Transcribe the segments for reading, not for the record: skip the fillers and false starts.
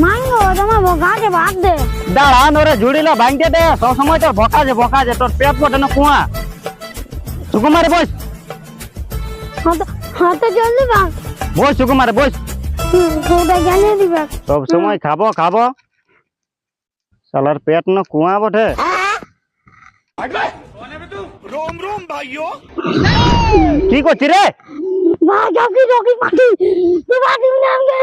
মাইঙ্গো তোমার বকাছে ভাগ দে দাঁড়া নরে ঝুড়িলা ভাঙতে দে সব সময় তোর বকাছে তোর পেট পটে না কুয়া সুকুমারে বস হাতে জলদি ভাগ বস সুকুমারে বস ওটা জানিয়ে দিবে সব সময় খাবো শালার পেট না কুয়া বটে কি করছি রে ভাই জকি জকি পাটি তুই পাটি নাম গে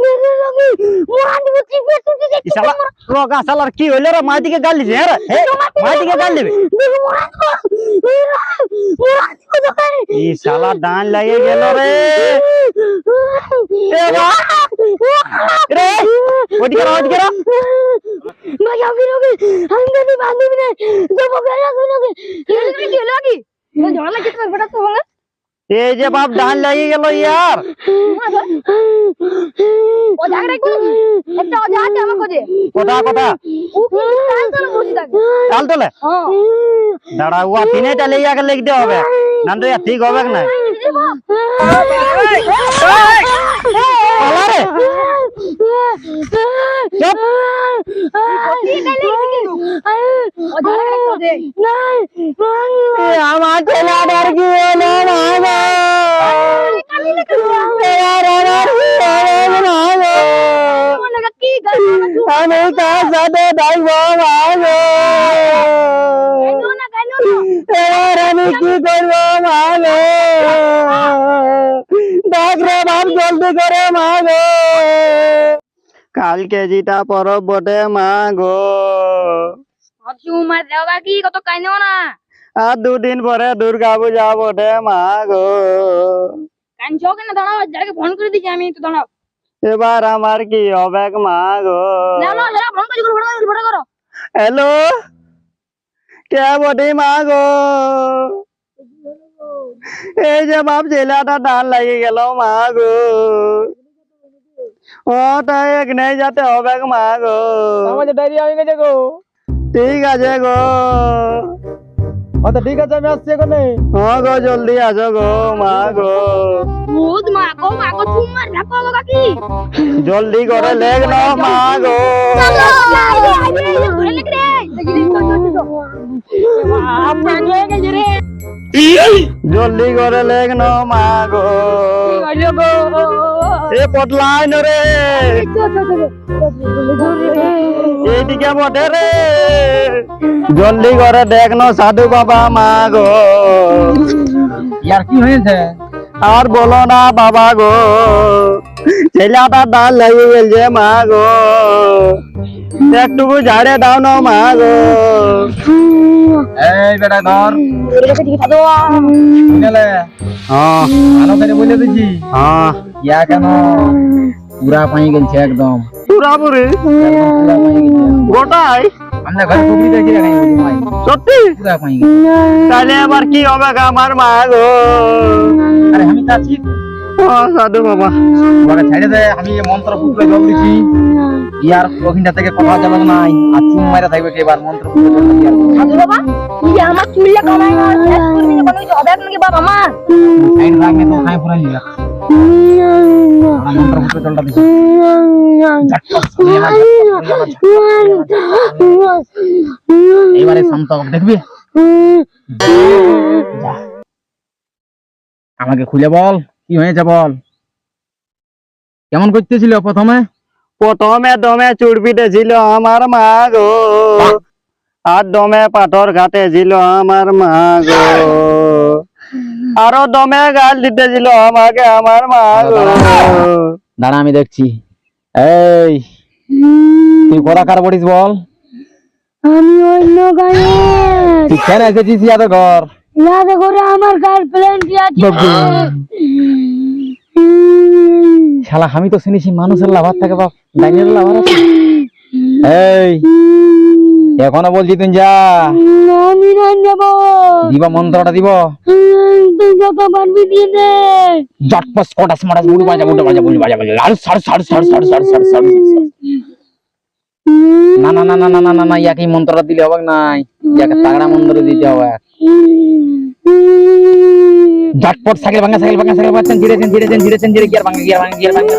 মেরে জকি মোরা দিব চিপে তুই যে শালা রোগা শালার কি হইলো রে মা দিকে গাল দিছে হ্যাঁ মা দিকে গাল দিবে মোরা দিব দোকানে ই শালা ডান লাগে গেল রে এ বা রে ওদিকে ভাই জকি জকি আমি যদি বাঁধবি না তো বকে রাখবি না কি কি লাগি ঝড়া লাগি তোর বেটা তো বলে এই যে বাপ ডান লাগে গেল ইয়ার ও জায়গায় কোন একটা জায়গা আমাকে দে কথা ও কি কাল তোলে বসে থাকে কাল তোলে হ্যাঁ দাঁড়া ও তিনেটা লেগে আগে লিখতে হবে না তো ঠিক হবে না পালা রে চুপ আমার ছেলেটার কি হলো মাগো আমি তার সাথে থাকবো মাগো এবার আমি কি করবো মাগো দেখ রে বাপ জলদি করে মাগো কালকে যেটা পরব বটে মাগো তোমার দেওয়া কি কত কাইনো না আর দুদিন পরে দুর্গা পূজা বটে মাগো কাইনছো কেন দাঁড়াও যাকে ফোন করে দিছি আমি তো দাঁড়াও এবার আমার কি হবে মাগো না না যারা ফোন করে ফটো করো হ্যালো কে বটে মাগো এই যে বাপ ছেলেটা ডান লাগে গেল মাগো ওটা এক নেই যাতে হবে মাগো আমাদের ডায়রি হয়ে গেছে গো ঠিক আছে গো আচ্ছা ঠিক আছে আমি আসছি এখানে হ্যাঁ গো জলদি আসো গো মাগো ভূত মাগো তোমার রাখো কাকি জলদি করে লেখ না মাগো চলো ধরে লেখ রে আপনা হয়ে গেছে রে জলদি করে লেখ না মাগো হইলো গো এ পটলাই রে এইদিকে বটে রে জলদি করে দেখ না সাধু বাবা মাগো ইয়ার কি হয়েছে আর বলো না বাবা গো ছেলেটা ডাল লাগে গেছে মাগো একটুকু ঝাড়ে দাও না মাগো এই বেটা ধর শুনেলে হ্যাঁ ভালো করে বলে দিছি হ্যাঁ ইয়া কেন পুরা পাই গেছে একদম পুরাপুরি পুরা পাই গেছে গোটাই আমরা ঘরে টুকরি দেখি রাখাই বলি ভাই সত্যি পুরা পাই গেছে তাহলে আবার কি হবে গো আমার মাগো আরে আমি তো আছি সাধু বাবা তোমাকে ছেড়ে দে আমি এই মন্ত্র ফুটলে জল দিছি ইয়ার ওখানটা থেকে কথা যাবে না আর চুম মারা থাকবে এবার মন্ত্র ফুটলে জল দিছি সাধু বাবা তুই আমার চুললে কামাই না শেষ করবি না কোনো কিছু হবে নাকি বাবা আমার সাইড রাখবে তো খাই পুরা নিলা আমরা মন্ত্র ফুটলে জলটা দিছি এবারে শান্ত হোক দেখবি আমাকে খুলে বল কি হয়েছে বল কেমন করতেছিল প্রথমে দমে চুড়পিতে ছিল আমার মাগো আর দমে পাথর ঘাটে ছিল আমার মাগো আরো দমে গাল দিতেছিল আমাকে আমার মাগো দাঁড়া আমি দেখছি এই তুই কোরা কার বলিস বল আমি অন্য গায়ে তুই কেন এসেছিস ইয়াদের ঘর ইয়াদে করে আমার গার্লফ্রেন্ড আছে শালা আমি তো শুনেছি মানুষের লাভার থাকে বাপ ডাইনের লাভার আছে এই এখনো বলছি তুই যা আমি না যাব দিবা মন্ত্রটা দিব তুই যত পারবি দিয়ে দে জটপস কোটাস মারাস বুড়ি বাজা বুড়ি বাজা আর সাড় না না না না না না না ইয়াকে মন্ত্রটা দিলে হবে নাই ইয়াকে তাগড়া মন্ত্র দিতে হবে झटपट साइकिल भांगा धीरे गियर भांगा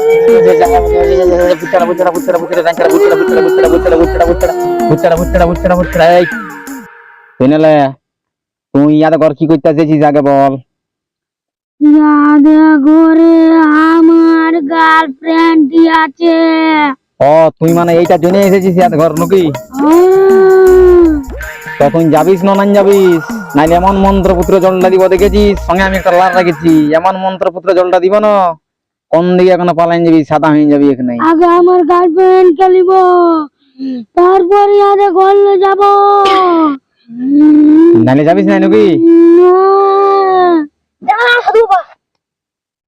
बुचड़ा শুনেলে তুই ইয়াদ ঘর কি করতেছিস আগে বল। ইয়াদে ঘরে আমার গার্লফ্রেন্ড আছে। ও তুই মানে এইটা জেনে এসেছিস ইয়াদ ঘর নাকি? তো তুই যাবিস না না যাবিস, নাইলে এমন মন্ত্রপুত্র জলটা দিব দেখেছিস, সঙ্গে আমি একটা লাল রেখেছি, এমন মন্ত্রপুত্র জলটা দিব না কোন দিকে এখানে পালাইন যাবি, সাদা হয়ে যাবি এখানে। আগে আমার গার্লফ্রেন্ড কে নিব, তারপর ইয়াদে ঘরে যাব। নাইলে যাবিস না নাকি? দাঁড়া সাধু বাবা,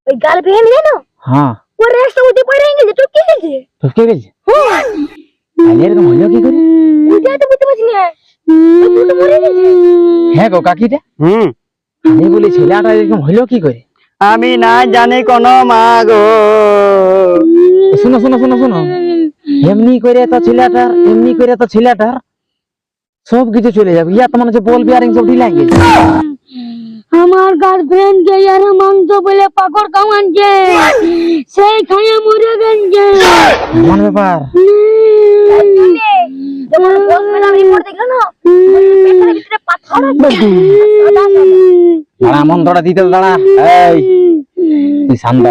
ওই গার্লফ্রেন্ড জানো? হ্যাঁ ওর রাস্তা উঠে পড়ে গেছে, টপকে গেছে। তো কে গেছে? তাহলে এরকম হলো কি করে? ওইটা তো বুঝতে পারছি না, ও তো মরে গেছে। হ্যাঁ গো কাকিটা, আমি বলি ছেলেটা এরকম হলো কি করে? আমি না জানি কোন মা গো। শুনো শুনো শুনো শুনো, এমনি করে তো ছেলেটার সব কিছু চলে যাবে, ইয়া তো মনে হচ্ছে বল বিয়ারিং সব ঢিলাই গেছে। আমার গার্লফ্রেন্ড কে ইয়ার মাংস বলে পাকড় খাওয়ানছে, সেই খাইয়ে মরে গেছে। এমন ব্যাপার? যখন বস মেলা রিপোর্ট দেখলো না, পেটের ভিতরে পাথর আছে। দাঁড়া মন্ত্রটা দিতে দাঁড়া। এই তুই শান্ত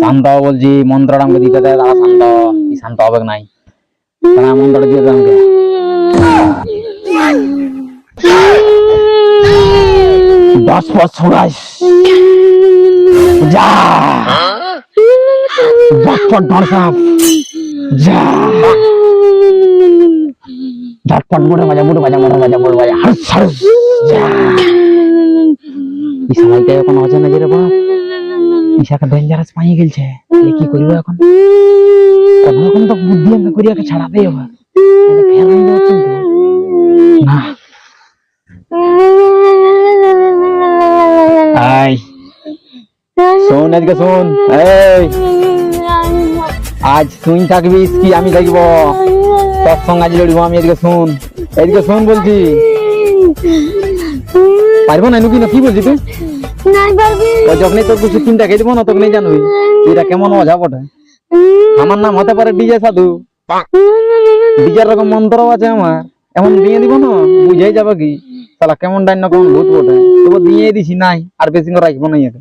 শান্ত বলছি, মন্ত্রটা আমাকে দিতে দে। দাঁড়া শান্ত, তুই শান্ত হবে নাই, দাঁড়া মন্ত্রটা দিয়ে দে আমাকে। দশ বছর যা ঝটপট ধরসাপ যা ঝটপট বুড়ো বাজা হাস হাস যা। এই সময়টা এখন অজানা যে রে বাপ, ইসাকে ডেঞ্জারাস পাইয়ে গেলছে, কি করবো এখন? এখন তো বুদ্ধি আমি করিয়াকে ছাড়াতেই হবে, ফেল হয়ে যাচ্ছে কিন্তু না। আই শোন আজকে শোন, এই আজ তুই থাকবিস কি আমি থাকব? তোর সঙ্গে আজ লড়বো আমি। এদিকে শোন বলছি, পারবো না নাকি? না কি বলছি তুই? যখনই তোর কিছু চিন্তা খেয়ে দেবো না, তখনই জানবি এটা কেমন মজা বটে। আমার নাম হতে পারে ডিজে সাধু, ডিজের রকম মন্ত্র আছে আমার, এমন দিয়ে দিব না বুঝাই যাবে কি শালা কেমন ডাইন না কেমন ভূত বটে। তবু দিয়ে দিছি নাই, আর বেশি করে রাখবো না একে।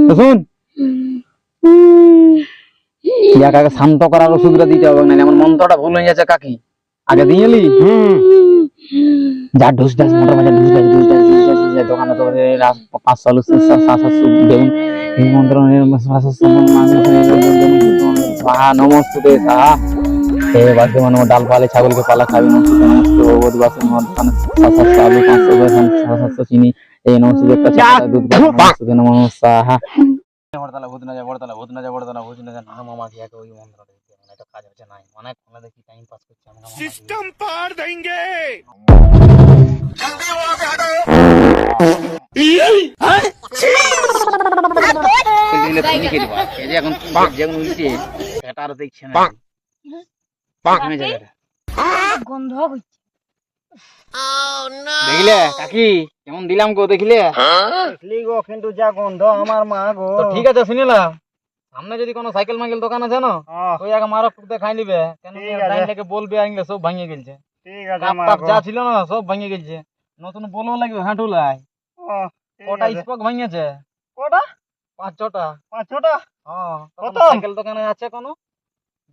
তো শুন, ইয়াকে শান্ত করার ওষুধটা দিতে হবে, না আমার মন্ত্রটা ভুল হয়ে যাচ্ছে কাকি। আগে দিয়ে এলি যা ঢুস ডাস মোটর বাজার ঢুস ডাস দোকানে তো 500 দেবেন এই মন্ত্র নমস্তে সাহা হে ভাগ্যবান ডাল পালে ছাগলকে পালা খাবি নমস্তে আলু 500 চিনি এই নমস্তে একটা দুধ নমস্তে সাহা বড়তলা ভূত না যা মামা কি ওই মন্ত্রটা দিতে মানে এটা কাজ হচ্ছে নাই, অনেক ফোনে দেখি টাইম পাস করছে আমরা সিস্টেম পার দেंगे। গন্ধ হচ্ছে। দেখলে কাকি কেমন দিলাম গো? দেখলে গো কিন্তু যা গন্ধ আমার মা গো। তো ঠিক আছে শুনিলাম, সামনে যদি কোনো সাইকেল মাইকেল দোকান আছে না, ওই আগে মারা টুকতে খাই নিবে, কেন টাইমটাকে বলবে আইলে সব ভাঙিয়ে গেলছে। ঠিক আছে কাপ মা টাপ গো। যা ছিল না সব ভাঙিয়ে গেলছে, নতুন বলও লাগবে হাঁটুলাই। কটা স্পক ভাঙিয়েছে? কটা? 5-6টা। 5-6টা? হ্যাঁ কত? সাইকেল দোকানে আছে কোনো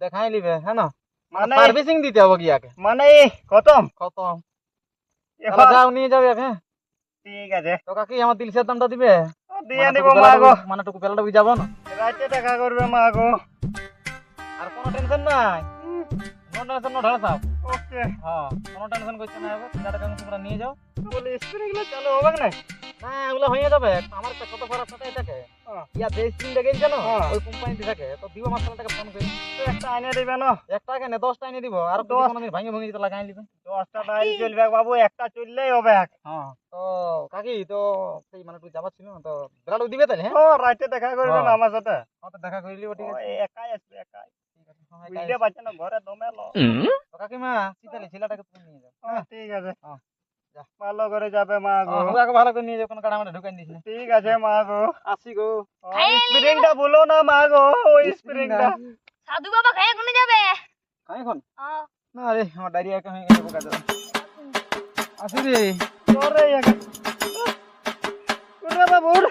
দেখাই নিবে, হ্যাঁ না? মানে সার্ভিসিং দিতে হবে গিয়াকে। মানে খতম খতম এখন? যাও নিয়ে যাবে হ্যাঁ। ঠিক আছে তো কাকি আমার দিলসের দামটা দিবে? দিয়ে দিব মা গো। মানে টুকু পেলাটা যাবো না, রাতে দেখা করবে মা গো। আর কোনো টেনশন নাই, নো টেনশন নো ঢালা সাহেব। ওকে হ্যাঁ কোনো টেনশন করতে না হবে, টাকা তোমরা নিয়ে যাও। বলে স্প্রে গুলো চালু হবে না? না ওগুলো হয়ে যাবে, আমার একটা ছোট খারাপ সাথে থাকে ইয়া দেশ তিন দেখে জানো ওই কোম্পানিতে থাকে, তো দিব মাসটাকে ফোন করে তো একটা আইনে দিবে না? একটা কেন 10টা এনে দিব, আর 10 কোনদিন ভাঙে ভাঙে যেতে লাগাই দিবে। 10টা টাইল চলবে বাবু, একটা চললেই হবে। হ্যাঁ তো কাকি তো সেই মানে তুই যাবার ছিল না তো বেলাটা দিবে তাহলে? হ্যাঁ ও রাতে দেখা করবে না আমার সাথে? তো দেখা করে লিব, ঠিক আছে। একাই আসবে একাই, ঠিক আছে হ্যাঁ, বুঝতে পারছে না ঘরে দমে লো। তো কাকিমা চিতালি ছেলেটাকে তুমি নিয়ে যাও। ঠিক আছে। যা। ভালো করে যাবে মা গো। ওকে ভালো করে নিয়ে যাও, কোনো কাটা মাঠে ঢুকাই দিস না। ঠিক আছে মা গো। আসি গো। স্প্রিংটা ভুলো না মা গো, ওই স্প্রিংটা। সাধু বাবা খায় কোনে যাবে? খাই এখন হ্যাঁ। না রে, আমার ডায়রিয়া হয়ে গেছে বোকা দাদা। আসি রে। তোরে কোনে বাবুর